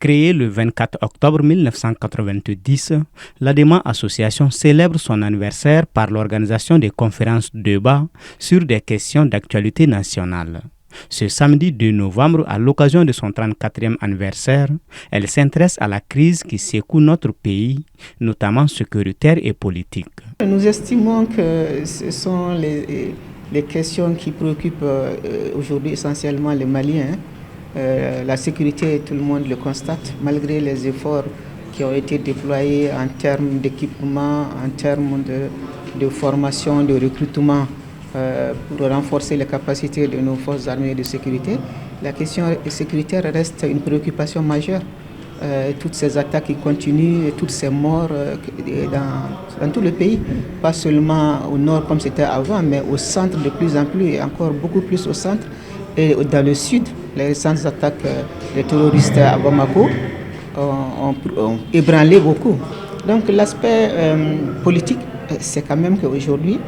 Créée le 24 octobre 1990, l'ADEMA Association célèbre son anniversaire par l'organisation de conférences débats sur des questions d'actualité nationale. Ce samedi 2 novembre, à l'occasion de son 34e anniversaire, elle s'intéresse à la crise qui secoue notre pays, notamment sécuritaire et politique. Nous estimons que ce sont les questions qui préoccupent aujourd'hui essentiellement les Maliens. La sécurité, tout le monde le constate, malgré les efforts qui ont été déployés en termes d'équipement, en termes de formation, de recrutement pour renforcer les capacités de nos forces armées de sécurité. La question sécuritaire reste une préoccupation majeure. Toutes ces attaques qui continuent, toutes ces morts dans tout le pays, pas seulement au nord comme c'était avant, mais au centre de plus en plus et encore beaucoup plus au centre et dans le sud. Les récentes attaques des terroristes à Bamako ont ébranlé beaucoup. Donc l'aspect politique, c'est quand même qu'aujourd'hui,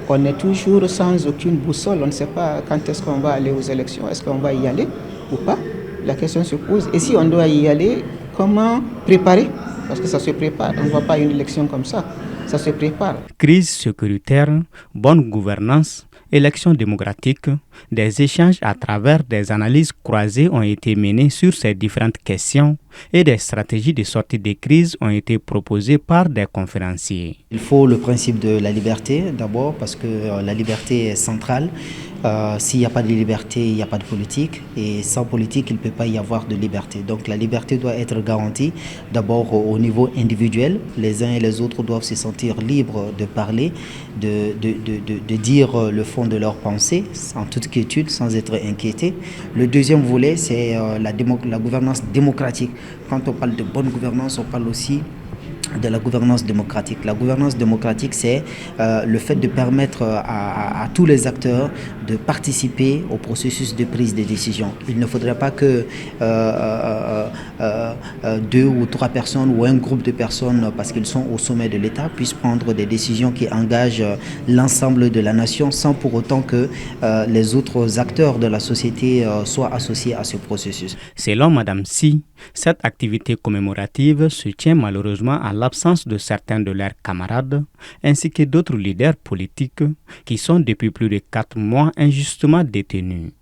on est toujours sans aucune boussole. On ne sait pas quand est-ce qu'on va aller aux élections, est-ce qu'on va y aller ou pas. La question se pose. Et si on doit y aller, comment préparer? Parce que ça se prépare. On ne voit pas une élection comme ça. Ça se prépare. Crise sécuritaire, bonne gouvernance, élections démocratiques, des échanges à travers des analyses croisées ont été menés sur ces différentes questions et des stratégies de sortie des crises ont été proposées par des conférenciers. Il faut le principe de la liberté d'abord parce que la liberté est centrale. S'il n'y a pas de liberté, il n'y a pas de politique et sans politique, il ne peut pas y avoir de liberté. Donc la liberté doit être garantie d'abord au niveau individuel. Les uns et les autres doivent se sentir libres de parler, de dire le fond de leurs pensées en toute quiétude, sans être inquiétés. Le deuxième volet, c'est la gouvernance démocratique. Quand on parle de bonne gouvernance, on parle aussi de la gouvernance démocratique. La gouvernance démocratique, c'est le fait de permettre à tous les acteurs de participer au processus de prise de décision. Il ne faudrait pas que 2 ou 3 personnes ou un groupe de personnes, parce qu'ils sont au sommet de l'État, puissent prendre des décisions qui engagent l'ensemble de la nation sans pour autant que les autres acteurs de la société soient associés à ce processus. Selon Mme Si, cette activité commémorative se tient malheureusement à l'absence de certains de leurs camarades, ainsi que d'autres leaders politiques qui sont depuis plus de 4 mois injustement détenus.